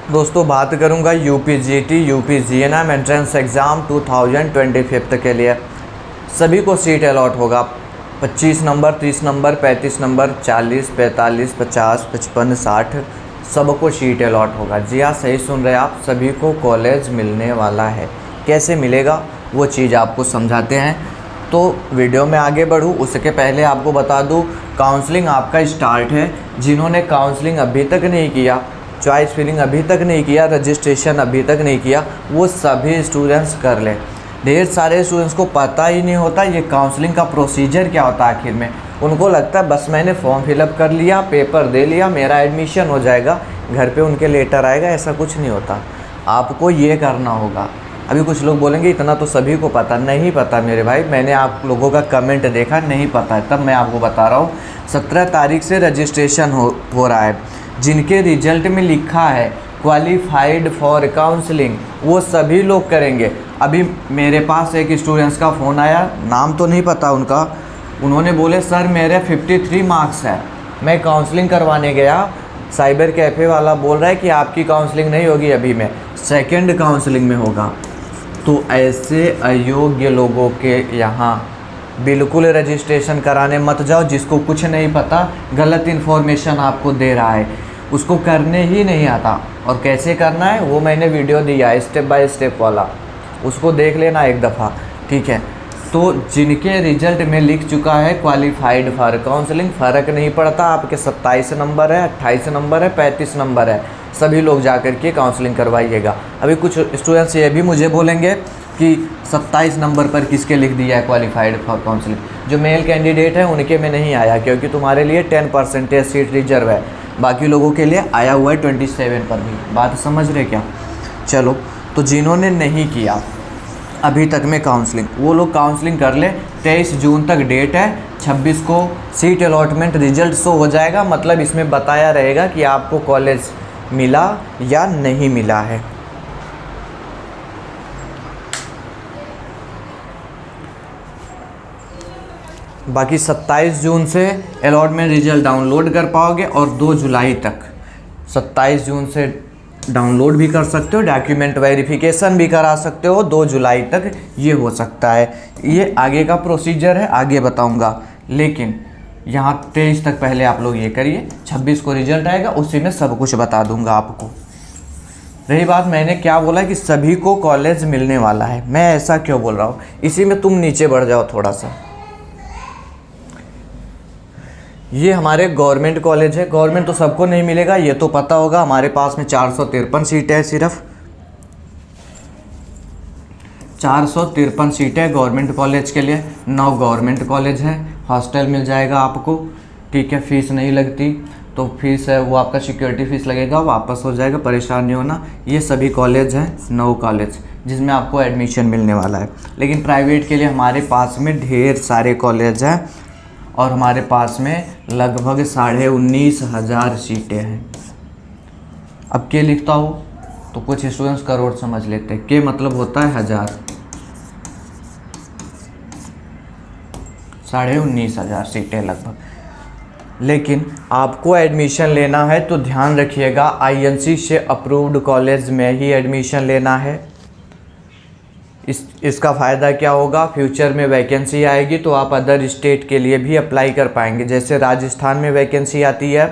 दोस्तों बात करूंगा UP GT UP GNM entrance exam 2025 के लिए। सभी को सीट अलॉट होगा। 25 नंबर, 30 नंबर, 35 नंबर, 40, 45, 50, 55, 60 सबको सीट अलॉट होगा। जी हाँ, सही सुन रहे हैं आप, सभी को कॉलेज मिलने वाला है। कैसे मिलेगा वो चीज़ आपको समझाते हैं। तो वीडियो में आगे बढ़ूँ उसके पहले आपको बता दूँ, काउंसलिंग आपका स्टार्ट है। जिन्होंने काउंसलिंग अभी तक नहीं किया, चॉइस फिलिंग अभी तक नहीं किया, रजिस्ट्रेशन अभी तक नहीं किया, वो सभी स्टूडेंट्स कर लें। ढेर सारे स्टूडेंट्स को पता ही नहीं होता ये काउंसलिंग का प्रोसीजर क्या होता है। आखिर में उनको लगता है बस मैंने फॉर्म फिलअप कर लिया, पेपर दे लिया, मेरा एडमिशन हो जाएगा, घर पे उनके लेटर आएगा। ऐसा कुछ नहीं होता, आपको ये करना होगा। अभी कुछ लोग बोलेंगे इतना तो सभी को पता, नहीं पता मेरे भाई। मैंने आप लोगों का कमेंट देखा, नहीं पता है, तब मैं आपको बता रहा हूँ। 17 तारीख से रजिस्ट्रेशन हो रहा है। जिनके रिजल्ट में लिखा है क्वालिफाइड फॉर काउंसलिंग, वो सभी लोग करेंगे। अभी मेरे पास एक स्टूडेंट्स का फ़ोन आया, नाम तो नहीं पता उनका। उन्होंने बोले सर मेरे 53 मार्क्स है, मैं काउंसलिंग करवाने गया, साइबर कैफ़े वाला बोल रहा है कि आपकी काउंसलिंग नहीं होगी, अभी मैं सेकंड काउंसलिंग में होगा। तो ऐसे अयोग्य लोगों के यहाँ बिल्कुल रजिस्ट्रेशन कराने मत जाओ। जिसको कुछ नहीं पता, गलत इन्फॉर्मेशन आपको दे रहा है, उसको करने ही नहीं आता। और कैसे करना है वो मैंने वीडियो दिया है, स्टेप बाय स्टेप वाला, उसको देख लेना एक दफ़ा, ठीक है। तो जिनके रिजल्ट में लिख चुका है क्वालिफाइड फॉर काउंसलिंग, फ़र्क नहीं पड़ता आपके 27 नंबर है, 28 नंबर है, 35 नंबर है, सभी लोग जा कर के काउंसलिंग करवाइएगा। अभी कुछ स्टूडेंट्स ये भी मुझे बोलेंगे कि 27 नंबर पर किसके लिख दिया है क्वालिफाइड फॉर काउंसलिंग। जो मेल कैंडिडेट है उनके में नहीं आया, क्योंकि तुम्हारे लिए 10% सीट रिजर्व है, बाकी लोगों के लिए आया हुआ है 27 पर भी। बात समझ रहे क्या? चलो, तो जिन्होंने नहीं किया अभी तक में काउंसलिंग, वो लोग काउंसलिंग कर ले। 23 जून तक डेट है, 26 को सीट अलॉटमेंट रिजल्ट शो हो जाएगा। मतलब इसमें बताया रहेगा कि आपको कॉलेज मिला या नहीं मिला है। बाकी 27 जून से अलॉटमेंट रिजल्ट डाउनलोड कर पाओगे और 2 जुलाई तक, 27 जून से डाउनलोड भी कर सकते हो, डॉक्यूमेंट वेरिफिकेशन भी करा सकते हो, 2 जुलाई तक ये हो सकता है। ये आगे का प्रोसीजर है, आगे बताऊंगा। लेकिन यहाँ 23 तक पहले आप लोग ये करिए, 26 को रिजल्ट आएगा, उसी में सब कुछ बता दूंगा आपको। रही बात, मैंने क्या बोला कि सभी को कॉलेज मिलने वाला है, मैं ऐसा क्यों बोल रहा हूँ, इसी में तुम नीचे बढ़ जाओ थोड़ा सा। ये हमारे गवर्नमेंट कॉलेज है, गवर्नमेंट तो सबको नहीं मिलेगा, ये तो पता होगा। हमारे पास में 453 सीटें हैं, सिर्फ 453 सीटें गवर्नमेंट कॉलेज के लिए। 9 गवर्नमेंट कॉलेज है, हॉस्टल मिल जाएगा आपको, ठीक है, फीस नहीं लगती। तो फीस है वो आपका सिक्योरिटी फीस लगेगा, वापस हो जाएगा, परेशान नहीं होना। ये सभी कॉलेज हैं, 9 कॉलेज जिसमें आपको एडमिशन मिलने वाला है। लेकिन प्राइवेट के लिए हमारे पास में ढेर सारे कॉलेज हैं और हमारे पास में लगभग 19,500 सीटें हैं। अब के लिखता हूँ तो कुछ स्टूडेंट्स करोड़ समझ लेते हैं, के मतलब होता है 1000, 19,500 सीटें लगभग। लेकिन आपको एडमिशन लेना है तो ध्यान रखिएगा, आईएनसी से अप्रूव्ड कॉलेज में ही एडमिशन लेना है। इसका फ़ायदा क्या होगा, फ्यूचर में वैकेंसी आएगी तो आप अदर स्टेट के लिए भी अप्लाई कर पाएंगे। जैसे राजस्थान में वैकेंसी आती है,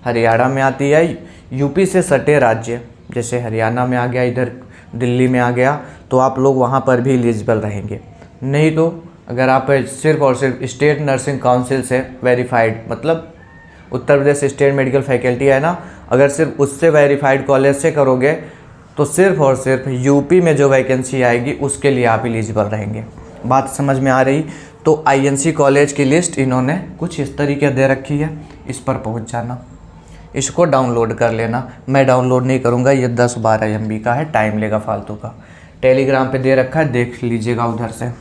हरियाणा में आती है, यूपी से सटे राज्य जैसे हरियाणा में आ गया, इधर दिल्ली में आ गया, तो आप लोग वहाँ पर भी एलिजिबल रहेंगे। नहीं तो अगर आप सिर्फ और सिर्फ स्टेट नर्सिंग काउंसिल से वेरीफाइड, मतलब Uttar Pradesh state medical faculty है ना, अगर सिर्फ उससे वेरीफाइड कॉलेज से करोगे तो सिर्फ और सिर्फ यूपी में जो वैकेंसी आएगी उसके लिए आप एलिजिबल रहेंगे। बात समझ में आ रही? तो आईएनसी कॉलेज की लिस्ट इन्होंने कुछ इस तरीके दे रखी है, इस पर पहुंच जाना, इसको डाउनलोड कर लेना। मैं डाउनलोड नहीं करूंगा, ये 10-12 MB का है, टाइम लेगा फालतू का। टेलीग्राम पे दे रखा है, देख लीजिएगा उधर से।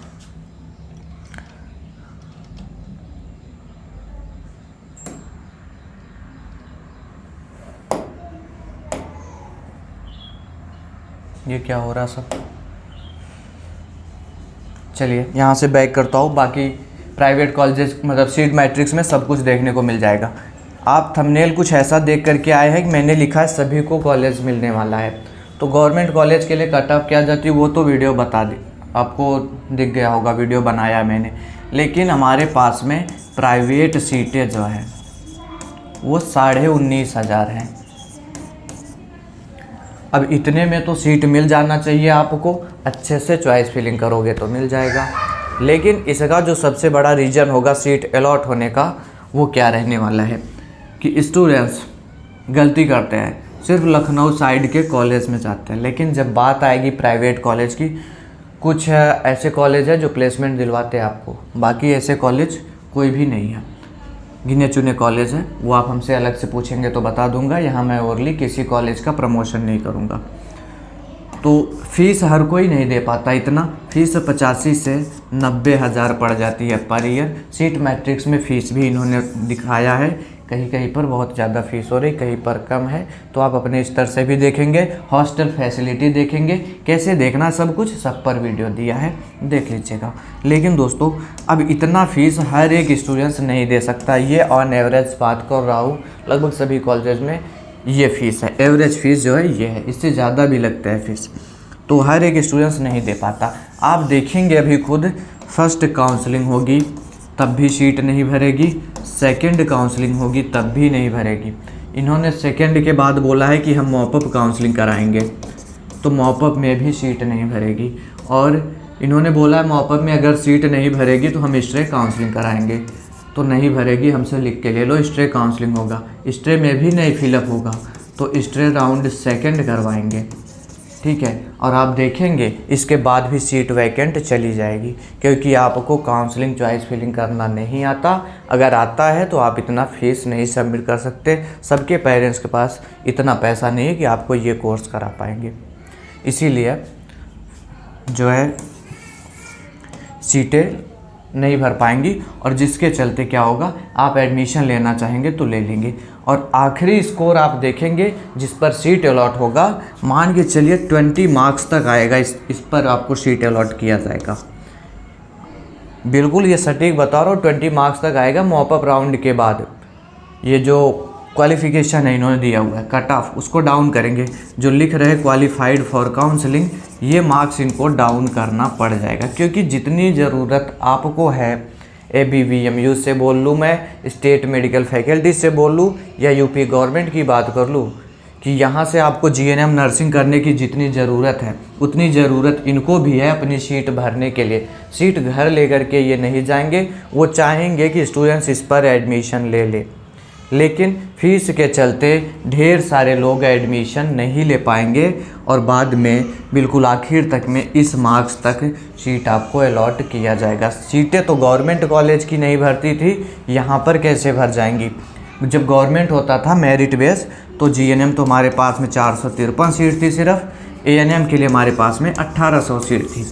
ये क्या हो रहा सब, चलिए यहाँ से बैक करता हूँ। बाकी प्राइवेट कॉलेजेस मतलब सीट मैट्रिक्स में सब कुछ देखने को मिल जाएगा। आप थंबनेल कुछ ऐसा देख करके आए हैं कि मैंने लिखा है सभी को कॉलेज मिलने वाला है, तो गवर्नमेंट कॉलेज के लिए कट ऑफ क्या जाती है वो तो वीडियो बता दी, आपको दिख गया होगा, वीडियो बनाया मैंने। लेकिन हमारे पास में प्राइवेट सीटें जो है वो 19,500 हैं। अब इतने में तो सीट मिल जाना चाहिए आपको, अच्छे से चॉइस फिलिंग करोगे तो मिल जाएगा। लेकिन इसका जो सबसे बड़ा रीज़न होगा सीट अलॉट होने का वो क्या रहने वाला है कि स्टूडेंट्स गलती करते हैं, सिर्फ लखनऊ साइड के कॉलेज में जाते हैं। लेकिन जब बात आएगी प्राइवेट कॉलेज की, कुछ ऐसे कॉलेज है जो प्लेसमेंट दिलवाते हैं आपको, बाकी ऐसे कॉलेज कोई भी नहीं है, गिने चुने कॉलेज हैं। वो आप हमसे अलग से पूछेंगे तो बता दूंगा, यहाँ मैं ओरली किसी कॉलेज का प्रमोशन नहीं करूँगा। तो फीस हर कोई नहीं दे पाता इतना, फीस 85 से 90,000 पड़ जाती है पर ईयर। सीट मैट्रिक्स में फ़ीस भी इन्होंने दिखाया है, कहीं कहीं पर बहुत ज़्यादा फीस हो रही, कहीं पर कम है, तो आप अपने स्तर से भी देखेंगे। हॉस्टल फैसिलिटी देखेंगे, कैसे देखना सब कुछ सब पर वीडियो दिया है, देख लीजिएगा। लेकिन दोस्तों अब इतना फ़ीस हर एक स्टूडेंट्स नहीं दे सकता, ये ऑन एवरेज बात कर रहा हूँ, लगभग सभी कॉलेज में ये फ़ीस है, एवरेज फ़ीस जो है ये है, इससे ज़्यादा भी लगता है फ़ीस, तो हर एक स्टूडेंट्स नहीं दे पाता। आप देखेंगे अभी खुद, फर्स्ट काउंसलिंग होगी तब भी सीट नहीं भरेगी, सेकंड काउंसलिंग होगी तब भी नहीं भरेगी। इन्होंने सेकंड के बाद बोला है कि हम मॉपअप काउंसलिंग कराएंगे, तो मॉपअप में भी सीट नहीं भरेगी। और इन्होंने बोला है मॉपअप में अगर सीट नहीं भरेगी तो हम स्ट्रे काउंसलिंग कराएंगे, तो नहीं भरेगी, हमसे लिख के ले लो, स्ट्रे काउंसलिंग होगा। स्ट्रे में भी नहीं फिलअप होगा तो स्ट्रे राउंड सेकंड करवाएंगे, ठीक है। और आप देखेंगे इसके बाद भी सीट वैकेंट चली जाएगी, क्योंकि आपको काउंसलिंग चॉइस फिलिंग करना नहीं आता। अगर आता है तो आप इतना फीस नहीं सबमिट कर सकते, सबके पेरेंट्स के पास इतना पैसा नहीं है कि आपको ये कोर्स करा पाएंगे। इसीलिए जो है सीटें नहीं भर पाएंगी, और जिसके चलते क्या होगा, आप एडमिशन लेना चाहेंगे तो ले लेंगे, और आखिरी स्कोर आप देखेंगे जिस पर सीट अलॉट होगा, मान के चलिए 20 मार्क्स तक आएगा, इस पर आपको सीट अलॉट किया जाएगा। बिल्कुल ये सटीक बता रहा हूँ, 20 मार्क्स तक आएगा मॉपअप राउंड के बाद। ये जो क्वालिफिकेशन है इन्होंने दिया हुआ है कट ऑफ, उसको डाउन करेंगे, जो लिख रहे क्वालिफाइड फॉर काउंसलिंग, ये मार्क्स इनको डाउन करना पड़ जाएगा, क्योंकि जितनी ज़रूरत आपको है, ABVMU से बोल लूँ मैं, स्टेट मेडिकल फैकल्टी से बोल लूँ, या यूपी गवर्नमेंट की बात कर लूँ, कि यहाँ से आपको GNM नर्सिंग करने की जितनी ज़रूरत है उतनी ज़रूरत इनको भी है अपनी सीट भरने के लिए। सीट घर लेकर के ये नहीं जाएंगे, वो चाहेंगे कि स्टूडेंट्स इस पर एडमिशन ले ले, लेकिन फीस के चलते ढेर सारे लोग एडमिशन नहीं ले पाएंगे, और बाद में बिल्कुल आखिर तक में इस मार्क्स तक सीट आपको अलॉट किया जाएगा। सीटें तो गवर्नमेंट कॉलेज की नहीं भरती थी, यहाँ पर कैसे भर जाएंगी? जब गवर्नमेंट होता था मेरिट बेस, तो GNM तो हमारे पास में 453 सीट थी सिर्फ, ANM के लिए हमारे पास में 1800 सीट थी।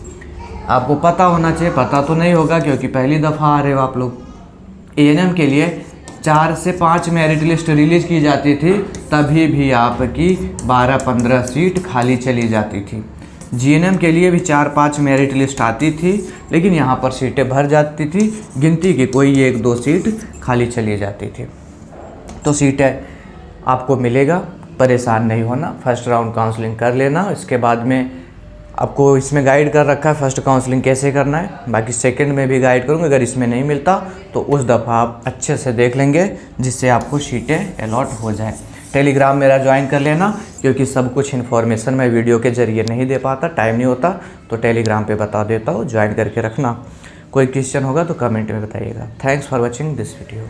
आपको पता होना चाहिए, पता तो नहीं होगा क्योंकि पहली दफ़ा आ रहे हो आप लोग। ANM के लिए 4 से 5 मेरिट लिस्ट रिलीज़ की जाती थी, तभी भी आपकी 12-15 सीट खाली चली जाती थी। GNM के लिए भी 4-5 मेरिट लिस्ट आती थी, लेकिन यहाँ पर सीटें भर जाती थी, गिनती की कोई 1-2 सीट खाली चली जाती थी। तो सीटें आपको मिलेगा, परेशान नहीं होना, फर्स्ट राउंड काउंसलिंग कर लेना। इसके बाद में आपको इसमें गाइड कर रखा है फर्स्ट काउंसलिंग कैसे करना है, बाकी सेकंड में भी गाइड करूँगा। अगर इसमें नहीं मिलता तो उस दफ़ा आप अच्छे से देख लेंगे, जिससे आपको सीटें अलॉट हो जाए। टेलीग्राम मेरा ज्वाइन कर लेना, क्योंकि सब कुछ इन्फॉर्मेशन मैं वीडियो के ज़रिए नहीं दे पाता, टाइम नहीं होता, तो टेलीग्राम पे बता देता हूँ, ज्वाइन करके रखना। कोई क्वेश्चन होगा तो कमेंट में बताइएगा। Thanks for watching this video.